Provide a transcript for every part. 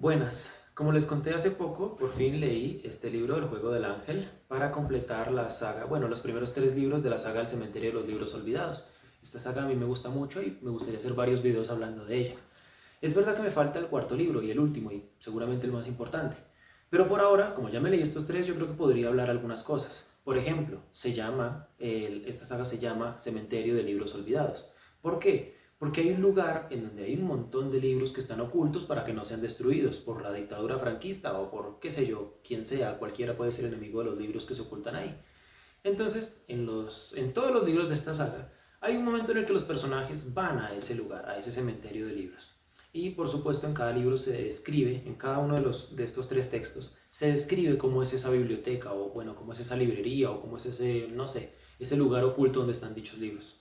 Buenas, como les conté hace poco, por fin leí este libro, El Juego del Ángel, para completar la saga, bueno, los primeros tres libros de la saga El Cementerio de los Libros Olvidados. Esta saga a mí me gusta mucho y me gustaría hacer varios videos hablando de ella. Es verdad que me falta el cuarto libro y el último y seguramente el más importante. Pero por ahora, como ya me leí estos tres, yo creo que podría hablar algunas cosas. Por ejemplo, esta saga se llama Cementerio de Libros Olvidados. ¿Por qué? Porque hay un lugar en donde hay un montón de libros que están ocultos para que no sean destruidos por la dictadura franquista o por, qué sé yo, quien sea, cualquiera puede ser enemigo de los libros que se ocultan ahí. Entonces, en todos los libros de esta saga, hay un momento en el que los personajes van a ese lugar, a ese cementerio de libros. Y por supuesto en cada libro se describe, en cada uno de estos tres textos, se describe cómo es esa biblioteca o bueno, cómo es esa librería o cómo es ese, no sé, ese lugar oculto donde están dichos libros.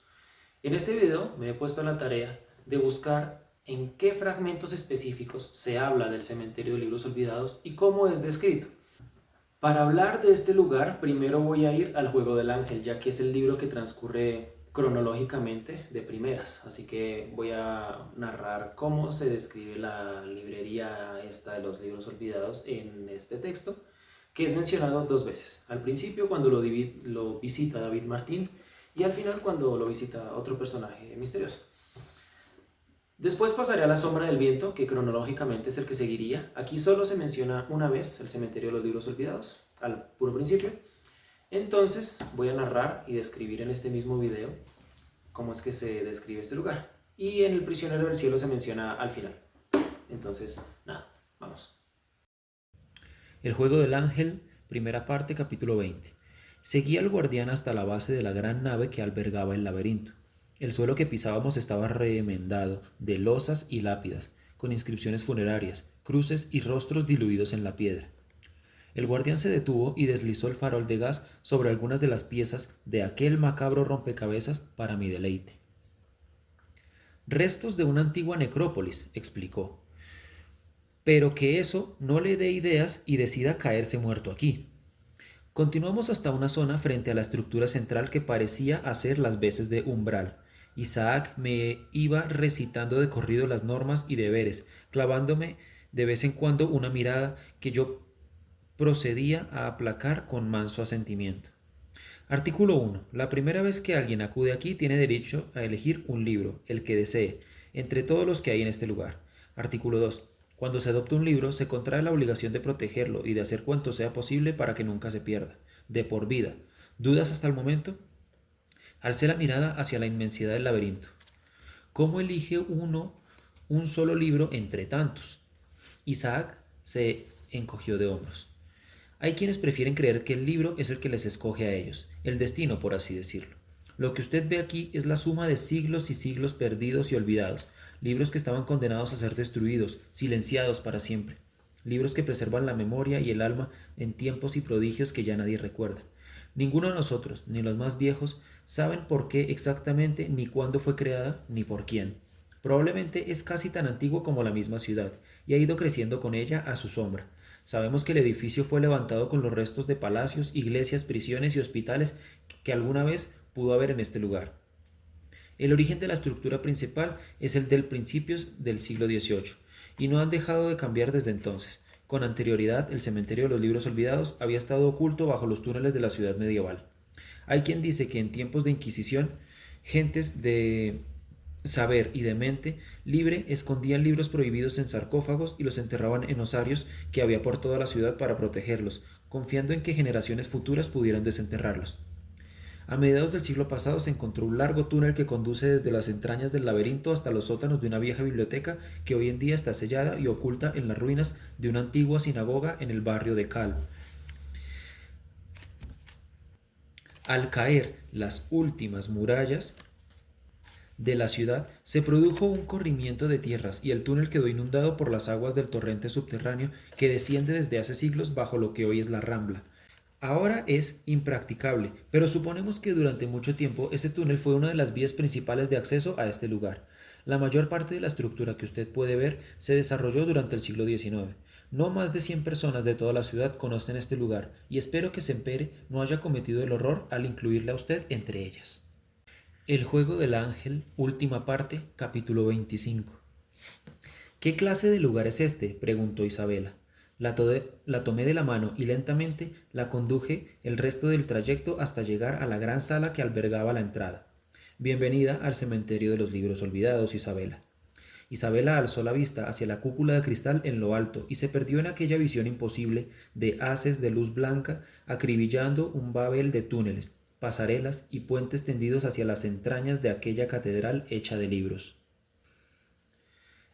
En este video me he puesto a la tarea de buscar en qué fragmentos específicos se habla del cementerio de libros olvidados y cómo es descrito. Para hablar de este lugar, primero voy a ir al Juego del Ángel, ya que es el libro que transcurre cronológicamente de primeras. Así que voy a narrar cómo se describe la librería esta de los libros olvidados en este texto, que es mencionado dos veces. Al principio cuando lo visita David Martín y al final cuando lo visita otro personaje misterioso. Después pasaré a La Sombra del Viento, que cronológicamente es el que seguiría. Aquí solo se menciona una vez el cementerio de los libros olvidados, al puro principio. Entonces voy a narrar y describir en este mismo video cómo es que se describe este lugar. Y en El prisionero del cielo se menciona al final. Entonces, nada, vamos. El juego del ángel, primera parte, capítulo 20. Seguí al guardián hasta la base de la gran nave que albergaba el laberinto. El suelo que pisábamos estaba remendado de losas y lápidas, con inscripciones funerarias, cruces y rostros diluidos en la piedra. El guardián se detuvo y deslizó el farol de gas sobre algunas de las piezas de aquel macabro rompecabezas para mi deleite. Restos de una antigua necrópolis, explicó, pero que eso no le dé ideas y decida caerse muerto aquí. Continuamos hasta una zona frente a la estructura central que parecía hacer las veces de umbral. Isaac me iba recitando de corrido las normas y deberes, clavándome de vez en cuando una mirada que yo procedía a aplacar con manso asentimiento. Artículo 1. La primera vez que alguien acude aquí tiene derecho a elegir un libro, el que desee, entre todos los que hay en este lugar. Artículo 2. Cuando se adopta un libro, se contrae la obligación de protegerlo y de hacer cuanto sea posible para que nunca se pierda. De por vida. ¿Dudas hasta el momento? Alcé la mirada hacia la inmensidad del laberinto. ¿Cómo elige uno un solo libro entre tantos? Isaac se encogió de hombros. Hay quienes prefieren creer que el libro es el que les escoge a ellos, el destino, por así decirlo. Lo que usted ve aquí es la suma de siglos y siglos perdidos y olvidados, libros que estaban condenados a ser destruidos, silenciados para siempre, libros que preservan la memoria y el alma en tiempos y prodigios que ya nadie recuerda. Ninguno de nosotros, ni los más viejos, saben por qué exactamente, ni cuándo fue creada, ni por quién. Probablemente es casi tan antiguo como la misma ciudad, y ha ido creciendo con ella a su sombra. Sabemos que el edificio fue levantado con los restos de palacios, iglesias, prisiones y hospitales que alguna vez pudo haber en este lugar. El origen de la estructura principal es el del principios del siglo XVIII, y no han dejado de cambiar desde entonces. Con anterioridad, el cementerio de los libros olvidados había estado oculto bajo los túneles de la ciudad medieval. Hay quien dice que en tiempos de Inquisición, gentes de saber y de mente libre escondían libros prohibidos en sarcófagos y los enterraban en osarios que había por toda la ciudad para protegerlos, confiando en que generaciones futuras pudieran desenterrarlos. A mediados del siglo pasado se encontró un largo túnel que conduce desde las entrañas del laberinto hasta los sótanos de una vieja biblioteca que hoy en día está sellada y oculta en las ruinas de una antigua sinagoga en el barrio de Cal. Al caer las últimas murallas de la ciudad, se produjo un corrimiento de tierras y el túnel quedó inundado por las aguas del torrente subterráneo que desciende desde hace siglos bajo lo que hoy es la Rambla. Ahora es impracticable, pero suponemos que durante mucho tiempo ese túnel fue una de las vías principales de acceso a este lugar. La mayor parte de la estructura que usted puede ver se desarrolló durante el siglo XIX. No más de 100 personas de toda la ciudad conocen este lugar y espero que Sempere no haya cometido el horror al incluirle a usted entre ellas. El juego del ángel, última parte, capítulo 25. ¿Qué clase de lugar es este?, preguntó Isabela. La tomé de la mano y lentamente la conduje el resto del trayecto hasta llegar a la gran sala que albergaba la entrada. Bienvenida al cementerio de los libros olvidados, Isabela. Isabela alzó la vista hacia la cúpula de cristal en lo alto y se perdió en aquella visión imposible de haces de luz blanca acribillando un babel de túneles, pasarelas y puentes tendidos hacia las entrañas de aquella catedral hecha de libros.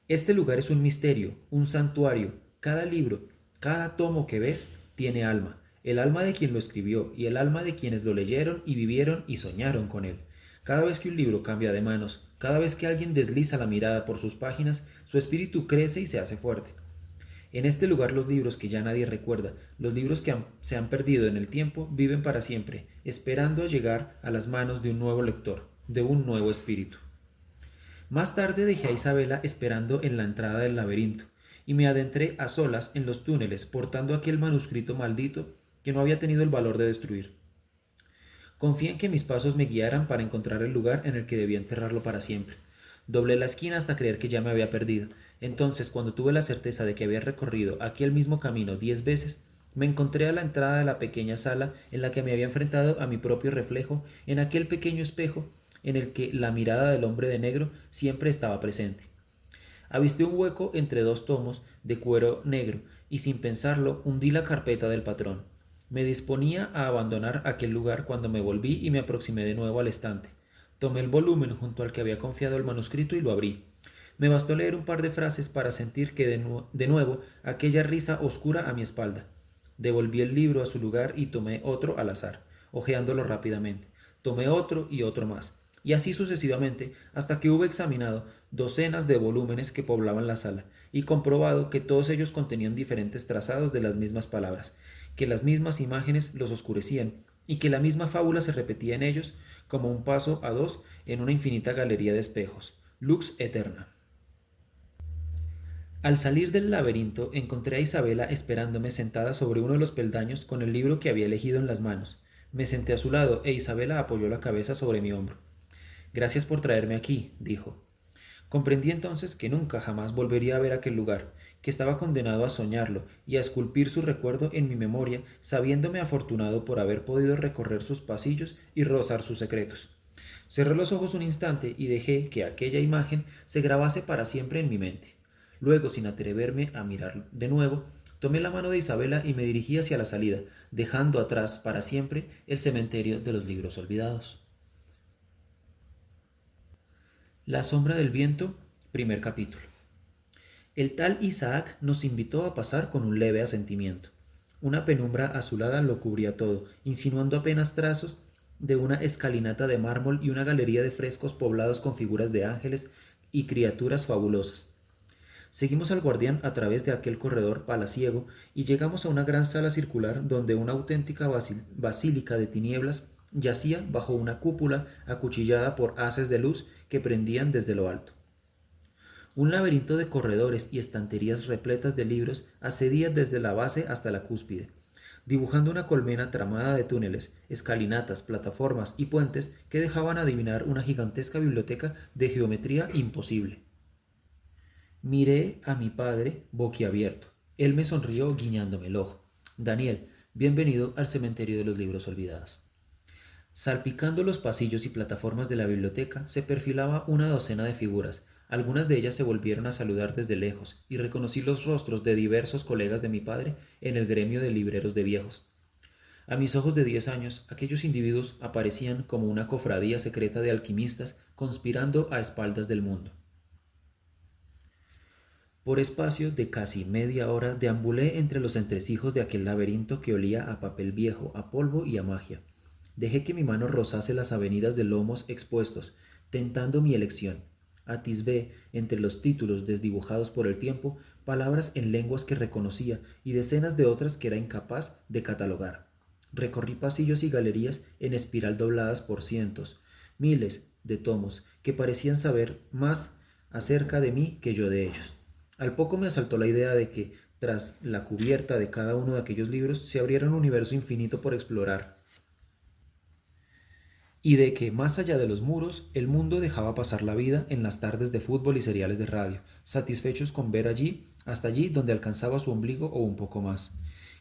Este lugar es un misterio, un santuario. Cada libro, cada tomo que ves, tiene alma, el alma de quien lo escribió y el alma de quienes lo leyeron y vivieron y soñaron con él. Cada vez que un libro cambia de manos, cada vez que alguien desliza la mirada por sus páginas, su espíritu crece y se hace fuerte. En este lugar los libros que ya nadie recuerda, los libros que se han perdido en el tiempo, viven para siempre, esperando a llegar a las manos de un nuevo lector, de un nuevo espíritu. Más tarde dejé a Isabela esperando en la entrada del laberinto, y me adentré a solas en los túneles portando aquel manuscrito maldito que no había tenido el valor de destruir. Confié en que mis pasos me guiaran para encontrar el lugar en el que debía enterrarlo para siempre. Doblé la esquina hasta creer que ya me había perdido. Entonces, cuando tuve la certeza de que había recorrido aquel mismo camino 10 veces, me encontré a la entrada de la pequeña sala en la que me había enfrentado a mi propio reflejo en aquel pequeño espejo en el que la mirada del hombre de negro siempre estaba presente. Avisté un hueco entre dos tomos de cuero negro y sin pensarlo hundí la carpeta del patrón. Me disponía a abandonar aquel lugar cuando me volví y me aproximé de nuevo al estante. Tomé el volumen junto al que había confiado el manuscrito y lo abrí. Me bastó leer un par de frases para sentir que de nuevo aquella risa oscura a mi espalda. Devolví el libro a su lugar y tomé otro al azar, hojeándolo rápidamente. Tomé otro y otro más, y así sucesivamente hasta que hube examinado docenas de volúmenes que poblaban la sala y comprobado que todos ellos contenían diferentes trazados de las mismas palabras, que las mismas imágenes los oscurecían y que la misma fábula se repetía en ellos como un paso a dos en una infinita galería de espejos. Lux eterna. Al salir del laberinto encontré a Isabela esperándome sentada sobre uno de los peldaños con el libro que había elegido en las manos. Me senté a su lado e Isabela apoyó la cabeza sobre mi hombro. Gracias por traerme aquí, dijo. Comprendí entonces que nunca jamás volvería a ver aquel lugar, que estaba condenado a soñarlo y a esculpir su recuerdo en mi memoria, sabiéndome afortunado por haber podido recorrer sus pasillos y rozar sus secretos. Cerré los ojos un instante y dejé que aquella imagen se grabase para siempre en mi mente. Luego, sin atreverme a mirar de nuevo, tomé la mano de Isabela y me dirigí hacia la salida, dejando atrás para siempre el cementerio de los libros olvidados. La sombra del viento, primer capítulo. El tal Isaac nos invitó a pasar con un leve asentimiento. Una penumbra azulada lo cubría todo, insinuando apenas trazos de una escalinata de mármol y una galería de frescos poblados con figuras de ángeles y criaturas fabulosas. Seguimos al guardián a través de aquel corredor palaciego y llegamos a una gran sala circular donde una auténtica basílica de tinieblas yacía bajo una cúpula acuchillada por haces de luz que prendían desde lo alto. Un laberinto de corredores y estanterías repletas de libros ascendía desde la base hasta la cúspide, dibujando una colmena tramada de túneles, escalinatas, plataformas y puentes que dejaban adivinar una gigantesca biblioteca de geometría imposible. Miré a mi padre boquiabierto. Él me sonrió guiñándome el ojo. Daniel, bienvenido al cementerio de los libros olvidados. Salpicando los pasillos y plataformas de la biblioteca se perfilaba una docena de figuras. Algunas de ellas se volvieron a saludar desde lejos y reconocí los rostros de diversos colegas de mi padre en el gremio de libreros de viejos. A mis ojos de 10 años, aquellos individuos aparecían como una cofradía secreta de alquimistas conspirando a espaldas del mundo. Por espacio de casi media hora deambulé entre los entresijos de aquel laberinto que olía a papel viejo, a polvo y a magia. Dejé que mi mano rozase las avenidas de lomos expuestos, tentando mi elección. Atisbé, entre los títulos desdibujados por el tiempo, palabras en lenguas que reconocía y decenas de otras que era incapaz de catalogar. Recorrí pasillos y galerías en espiral dobladas por cientos, miles de tomos que parecían saber más acerca de mí que yo de ellos. Al poco me asaltó la idea de que, tras la cubierta de cada uno de aquellos libros, se abriera un universo infinito por explorar. y de que, más allá de los muros, el mundo dejaba pasar la vida en las tardes de fútbol y seriales de radio, satisfechos con ver allí, hasta allí donde alcanzaba su ombligo o un poco más.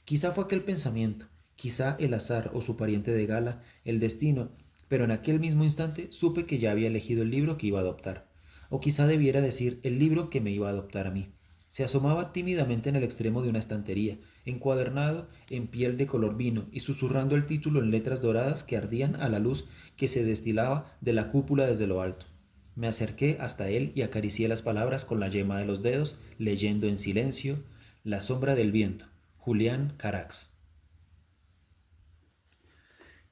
Quizá fue aquel pensamiento, quizá el azar o su pariente de gala, el destino, pero en aquel mismo instante supe que ya había elegido el libro que iba a adoptar. O quizá debiera decir el libro que me iba a adoptar a mí. Se asomaba tímidamente en el extremo de una estantería, encuadernado en piel de color vino y susurrando el título en letras doradas que ardían a la luz que se destilaba de la cúpula desde lo alto. Me acerqué hasta él y acaricié las palabras con la yema de los dedos, leyendo en silencio La sombra del viento, Julián Carax.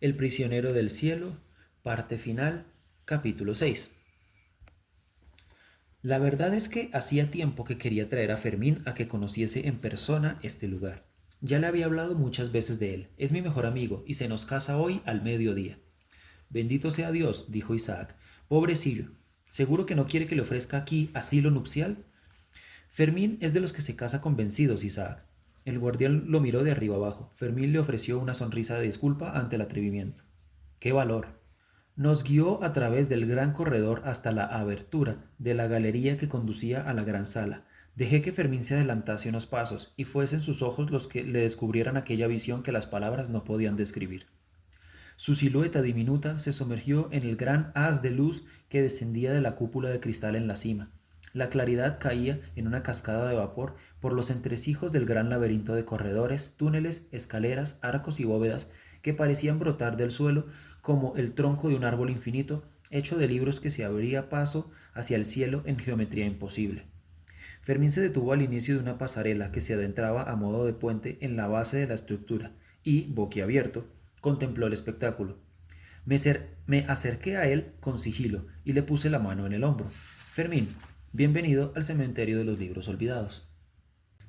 El prisionero del cielo, parte final, capítulo 6. La verdad es que hacía tiempo que quería traer a Fermín a que conociese en persona este lugar. Ya le había hablado muchas veces de él. Es mi mejor amigo y se nos casa hoy al mediodía. Bendito sea Dios, dijo Isaac. Pobrecillo. ¿Seguro que no quiere que le ofrezca aquí asilo nupcial? Fermín es de los que se casa convencidos, Isaac. El guardián lo miró de arriba abajo. Fermín le ofreció una sonrisa de disculpa ante el atrevimiento. ¡Qué valor! Nos guió a través del gran corredor hasta la abertura de la galería que conducía a la gran sala. Dejé que Fermín se adelantase unos pasos y fuesen sus ojos los que le descubrieran aquella visión que las palabras no podían describir. Su silueta diminuta se sumergió en el gran haz de luz que descendía de la cúpula de cristal en la cima. La claridad caía en una cascada de vapor por los entresijos del gran laberinto de corredores, túneles, escaleras, arcos y bóvedas que parecían brotar del suelo como el tronco de un árbol infinito hecho de libros que se abría paso hacia el cielo en geometría imposible. Fermín se detuvo al inicio de una pasarela que se adentraba a modo de puente en la base de la estructura y, boquiabierto, contempló el espectáculo. Me acerqué a él con sigilo y le puse la mano en el hombro. Fermín, bienvenido al cementerio de los libros olvidados.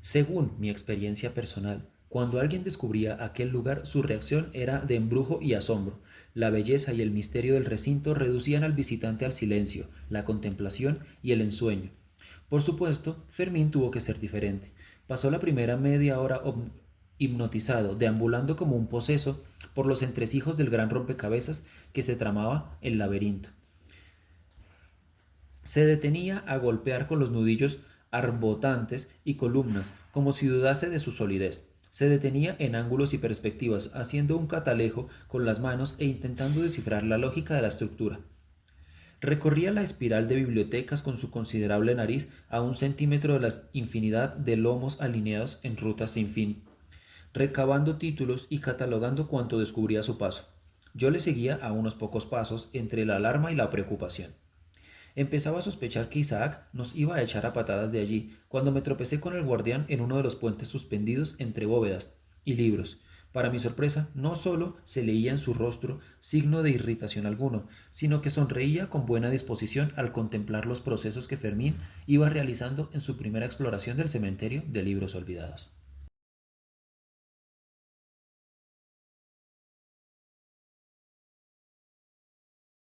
Según mi experiencia personal, cuando alguien descubría aquel lugar, su reacción era de embrujo y asombro. La belleza y el misterio del recinto reducían al visitante al silencio, la contemplación y el ensueño. Por supuesto, Fermín tuvo que ser diferente. Pasó la primera media hora hipnotizado, deambulando como un poseso por los entresijos del gran rompecabezas que se tramaba el laberinto. Se detenía a golpear con los nudillos arbotantes y columnas, como si dudase de su solidez. Se detenía en ángulos y perspectivas, haciendo un catalejo con las manos e intentando descifrar la lógica de la estructura. Recorría la espiral de bibliotecas con su considerable nariz a un centímetro de la infinidad de lomos alineados en rutas sin fin, recabando títulos y catalogando cuanto descubría a su paso. Yo le seguía a unos pocos pasos entre la alarma y la preocupación. Empezaba a sospechar que Isaac nos iba a echar a patadas de allí, cuando me tropecé con el guardián en uno de los puentes suspendidos entre bóvedas y libros. Para mi sorpresa, no solo se leía en su rostro signo de irritación alguno, sino que sonreía con buena disposición al contemplar los procesos que Fermín iba realizando en su primera exploración del cementerio de libros olvidados.